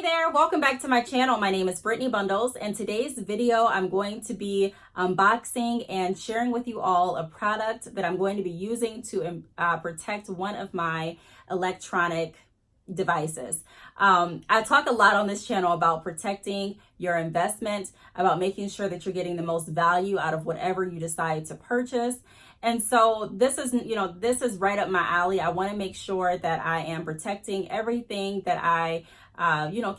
there, welcome back to my channel. My name is Brittany Bundles, and today's video I'm going to be unboxing and sharing with you all a product that I'm going to be using to protect one of my electronic devices. I talk a lot on this channel about protecting your investment, about making sure that you're getting the most value out of whatever you decide to purchase. And so this is, this is right up my alley. I want to make sure that I am protecting everything that I,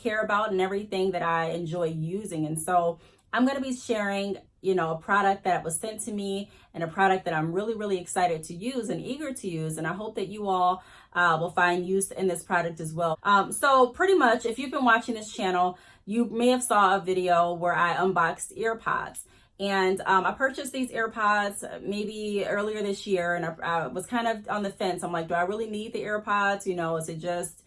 care about and everything that I enjoy using. And so I'm going to be sharing, a product that was sent to me and a product that I'm really, really excited to use and eager to use. And I hope that you all will find use in this product as well. So pretty much, if you've been watching this channel, you may have saw a video where I unboxed AirPods. And I purchased these AirPods maybe earlier this year, and I was kind of on the fence. I'm like, do I really need the AirPods? Is it just,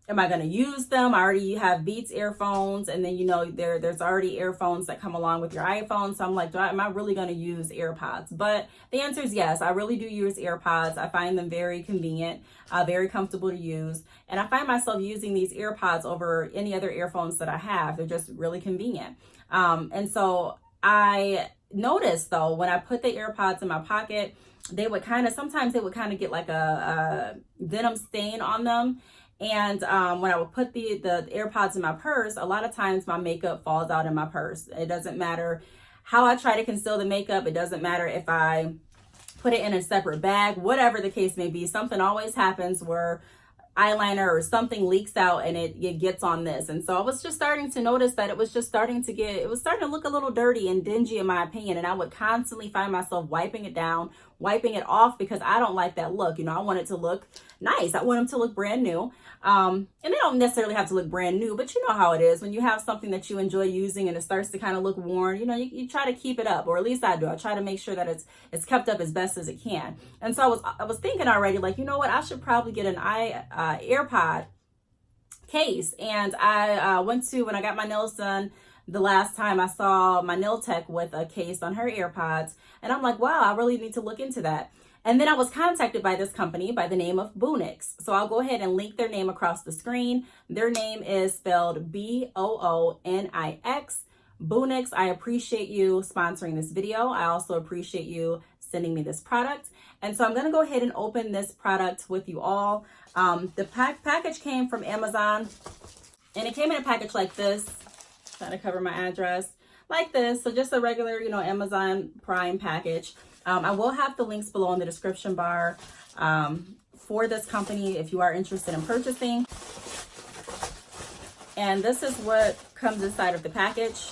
am I going to use them? I already have Beats earphones, and then, there's already earphones that come along with your iPhone. So I'm like, am I really going to use AirPods? But the answer is yes, I really do use AirPods. I find them very convenient, very comfortable to use. And I find myself using these AirPods over any other earphones that I have. They're just really convenient. And so I noticed though, when I put the AirPods in my pocket, sometimes they would kind of get like a denim stain on them. And when I would put the AirPods in my purse, a lot of times my makeup falls out in my purse. It doesn't matter how I try to conceal the makeup. It doesn't matter if I put it in a separate bag, whatever the case may be. Something always happens where eyeliner or something leaks out and it gets on this. And so I was just starting to notice that it was starting to look a little dirty and dingy in my opinion. And I would constantly find myself wiping it down, wiping it off, because I don't like that look. I want it to look nice. I want them to look brand new. And they don't necessarily have to look brand new, but you know how it is when you have something that you enjoy using and it starts to kind of look worn, you try to keep it up, or at least I do. I try to make sure that it's kept up as best as it can. And so I was thinking already, like, you know what, I should probably get an AirPod case. And I went to, when I got my nails done the last time, I saw my nail tech with a case on her AirPods, and I'm like, wow, I really need to look into that. And then I was contacted by this company by the name of Boonix. So I'll go ahead and link their name across the screen. Their name is spelled Boonix. Boonix, I appreciate you sponsoring this video. I also appreciate you sending me this product. And so I'm going to go ahead and open this product with you all. The package came from Amazon, and it came in a package like this. Trying to cover my address like this. So just a regular, Amazon Prime package. I will have the links below in the description bar for this company if you are interested in purchasing. And this is what comes inside of the package.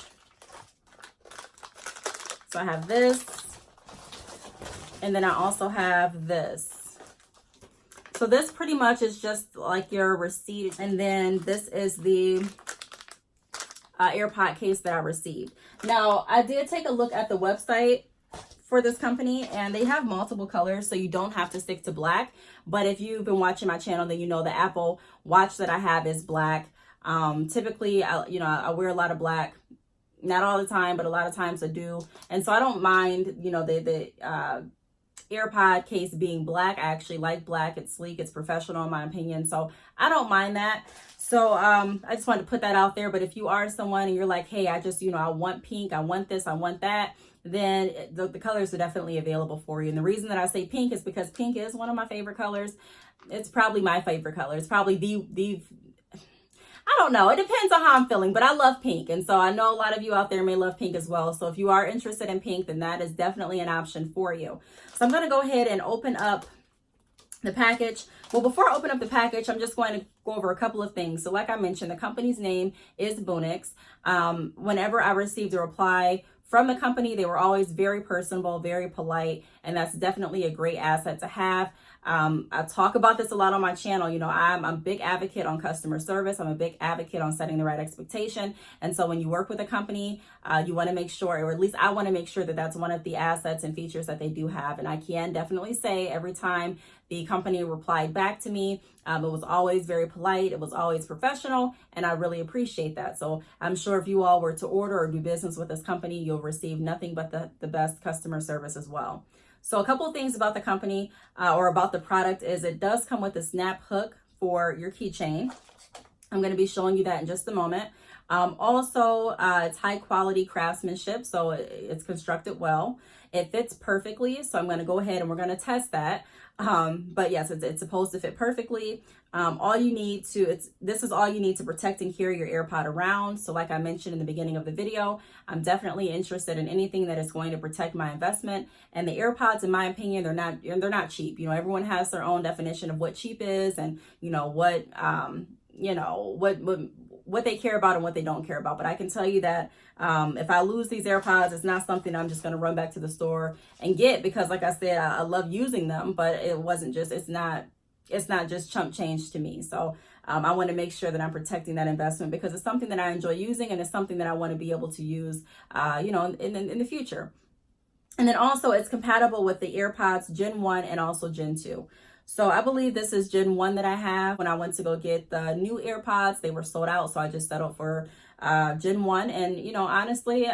So I have this, and then I also have this. So this pretty much is just like your receipt. And then this is the AirPod case that I received. Now, I did take a look at the website for this company, and they have multiple colors, so you don't have to stick to black. But if you've been watching my channel, then you know the Apple Watch that I have is black. Typically, I wear a lot of black, not all the time, but a lot of times I do. And so I don't mind, the AirPod case being black. I actually like black. It's sleek, it's professional in my opinion, so I don't mind that. So I just wanted to put that out there. But if you are someone and you're like, hey, I just, I want pink, I want this, I want that, then the colors are definitely available for you. And the reason that I say pink is because pink is one of my favorite colors. It's probably my favorite color. It's probably I don't know. It depends on how I'm feeling, but I love pink. And so I know a lot of you out there may love pink as well. So if you are interested in pink, then that is definitely an option for you. So I'm going to go ahead and open up the package. Well, before I open up the package, I'm just going to go over a couple of things. So like I mentioned, the company's name is Boonix. Whenever I received a reply from the company, they were always very personable, very polite, and that's definitely a great asset to have. I talk about this a lot on my channel. I'm a big advocate on customer service. I'm a big advocate on setting the right expectation. And so when you work with a company, you want to make sure, or at least I want to make sure that that's one of the assets and features that they do have. And I can definitely say every time the company replied back to me, it was always very polite. It was always professional, and I really appreciate that. So I'm sure if you all were to order or do business with this company, you'll receive nothing but the best customer service as well. So a couple of things about the company or about the product is it does come with a snap hook for your keychain. I'm going to be showing you that in just a moment. Also, it's high quality craftsmanship, so it's constructed well. It fits perfectly, so I'm going to go ahead and we're going to test that. But yes, it's supposed to fit perfectly. All you need to, this is all you need to protect and carry your AirPod around. So like I mentioned in the beginning of the video, I'm definitely interested in anything that is going to protect my investment. And the AirPods, in my opinion, they're not cheap. You know, everyone has their own definition of what cheap is, and what they care about and what they don't care about. But I can tell you that if I lose these AirPods, it's not something I'm just going to run back to the store and get, because like I said, I love using them, but it's not just chump change to me. So I want to make sure that I'm protecting that investment, because it's something that I enjoy using, and it's something that I want to be able to use, in the future. And then also it's compatible with the AirPods Gen 1 and also Gen 2. So I believe this is Gen 1 that I have. When I went to go get the new AirPods, they were sold out. So I just settled for Gen 1. And, honestly,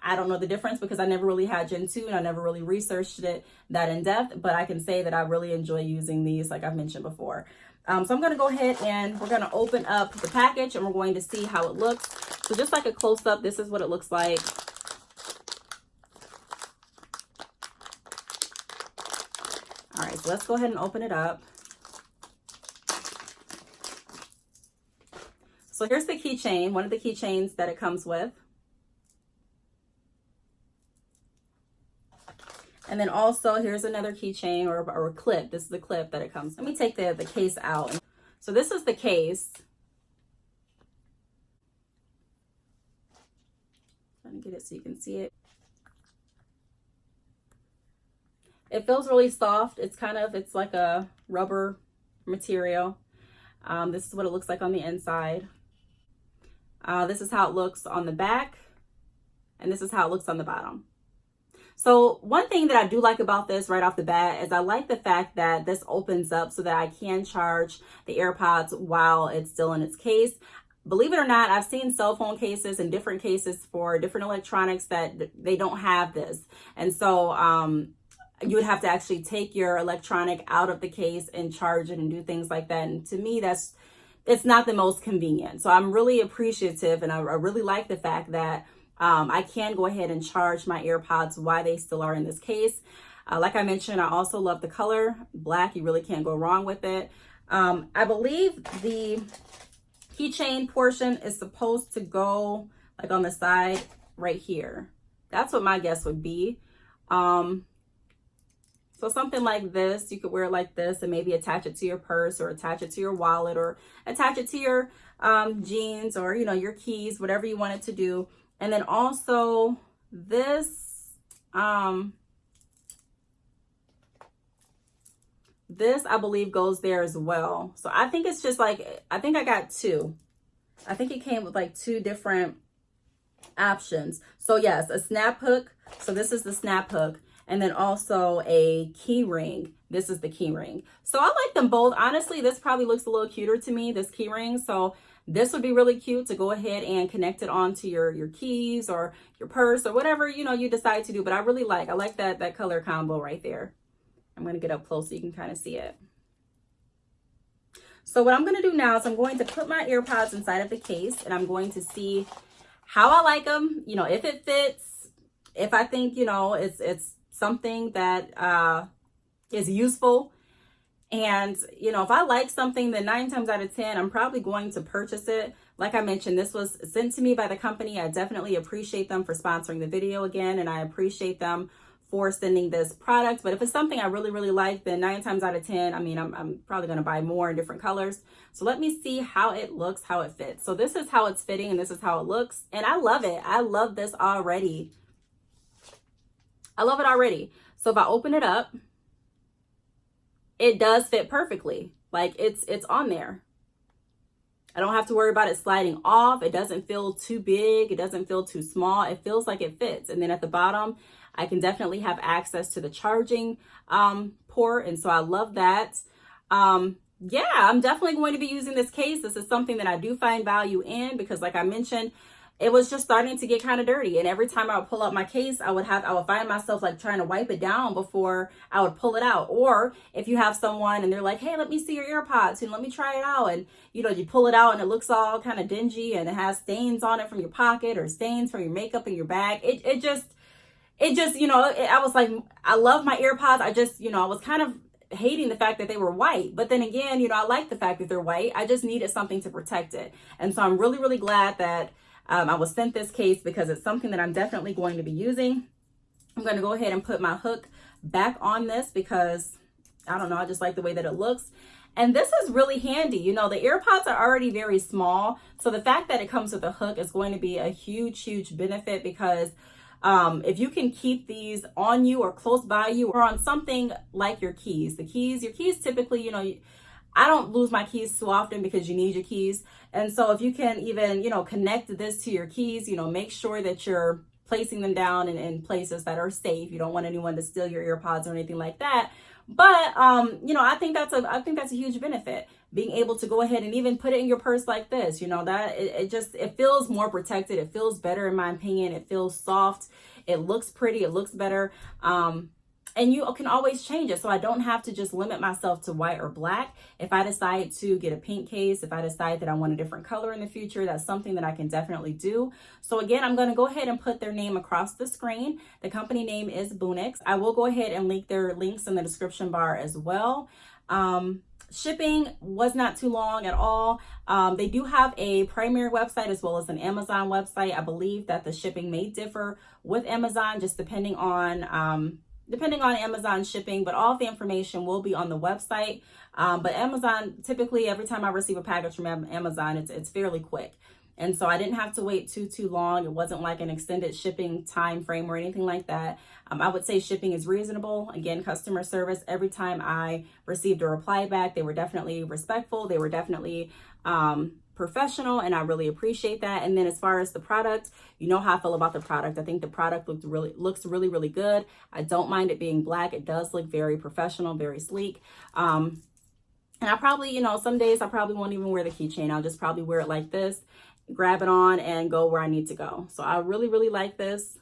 I don't know the difference because I never really had Gen 2 and I never really researched it that in depth. But I can say that I really enjoy using these, like I've mentioned before. So I'm going to go ahead and we're going to open up the package and we're going to see how it looks. So just like a close-up, this is what it looks like. All right, so let's go ahead and open it up. So here's the keychain, one of the keychains that it comes with. And then also here's another keychain or a clip. This is the clip that it comes. Let me take the case out. So this is the case. Trying to get it so you can see it. It feels really soft. It's like a rubber material. This is what it looks like on the inside. This is how it looks on the back. And this is how it looks on the bottom. So one thing that I do like about this right off the bat is I like the fact that this opens up so that I can charge the AirPods while it's still in its case. Believe it or not, I've seen cell phone cases and different cases for different electronics that they don't have this. And so, you would have to actually take your electronic out of the case and charge it and do things like that. And to me, it's not the most convenient. So I'm really appreciative, and I really like the fact that I can go ahead and charge my AirPods while they still are in this case. Like I mentioned, I also love the color black. You really can't go wrong with it. I believe the keychain portion is supposed to go like on the side right here. That's what my guess would be. So something like this, you could wear it like this and maybe attach it to your purse or attach it to your wallet or attach it to your jeans or, your keys, whatever you want it to do. And then also this, this I believe goes there as well. So I think it's just like, I think I got two. I think it came with like two different options. So yes, a snap hook. So this is the snap hook. And then also a key ring. This is the key ring. So I like them both. Honestly, this probably looks a little cuter to me, this key ring. So this would be really cute to go ahead and connect it onto your keys or your purse or whatever, you decide to do. But I like that color combo right there. I'm going to get up close so you can kind of see it. So what I'm going to do now is I'm going to put my AirPods inside of the case and I'm going to see how I like them, if it fits, if I think, it's something that is useful. And, if I like something, then 9 times out of 10, I'm probably going to purchase it. Like I mentioned, this was sent to me by the company. I definitely appreciate them for sponsoring the video again. And I appreciate them for sending this product. But if it's something I really, really like, then 9 times out of 10, I'm probably going to buy more in different colors. So let me see how it looks, how it fits. So this is how it's fitting and this is how it looks. And I love it. I love this already. I love it already. So if I open it up, it does fit perfectly. Like it's on there. I don't have to worry about it sliding off. It doesn't feel too big. It doesn't feel too small. It feels like it fits. And then at the bottom, I can definitely have access to the charging port. And so I love that. Yeah, I'm definitely going to be using this case. This is something that I do find value in because like I mentioned, it was just starting to get kind of dirty. And every time I would pull out my case, I would find myself like trying to wipe it down before I would pull it out. Or if you have someone and they're like, hey, let me see your AirPods and let me try it out. And, you know, you pull it out and it looks all kind of dingy and it has stains on it from your pocket or stains from your makeup in your bag. It just, you know, I was like, I love my AirPods. I just, you know, I was kind of hating the fact that they were white. But then again, you know, I like the fact that they're white. I just needed something to protect it. And so I'm really, really glad that I was sent this case because it's something that I'm definitely going to be using. I'm going to go ahead and put my hook back on this because, I don't know, I just like the way that it looks. And this is really handy. You know, the AirPods are already very small. So the fact that it comes with a hook is going to be a huge, huge benefit because if you can keep these on you or close by you or on something like your keys, your keys typically, you know, I don't lose my keys too often because you need your keys. And so if you can even, you know, connect this to your keys, you know, make sure that you're placing them down in places that are safe. You don't want anyone to steal your AirPods or anything like that. But, you know, I think that's a huge benefit, being able to go ahead and even put it in your purse like this, you know, that it feels more protected. It feels better in my opinion. It feels soft. It looks pretty. It looks better. And you can always change it. So I don't have to just limit myself to white or black. If I decide to get a pink case, if I decide that I want a different color in the future, that's something that I can definitely do. So again, I'm going to go ahead and put their name across the screen. The company name is Boonix. I will go ahead and link their links in the description bar as well. Shipping was not too long at all. They do have a primary website as well as an Amazon website. I believe that the shipping may differ with Amazon, just depending on Amazon shipping, but all of the information will be on the website. But Amazon, typically every time I receive a package from Amazon, it's fairly quick. And so I didn't have to wait too long. It wasn't like an extended shipping time frame or anything like that. I would say shipping is reasonable. Again, customer service, every time I received a reply back, they were definitely respectful. They were definitely professional, and I really appreciate that. And then as far as the product, you know how I feel about the product. I think the product looks really good. I don't mind it being black. It does look very professional, very sleek. And I probably, you know, some days I probably won't even wear the keychain. I'll just probably wear it like this, grab it on and go where I need to go. So I really, really like this.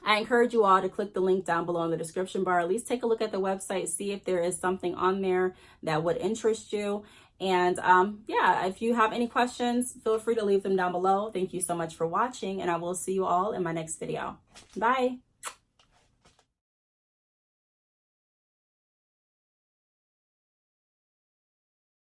I encourage you all to click the link down below in the description bar. At least take a look at the website, see if there is something on there that would interest you. And yeah, if you have any questions, feel free to leave them down below. Thank you so much for watching, and I will see you all in my next video. Bye.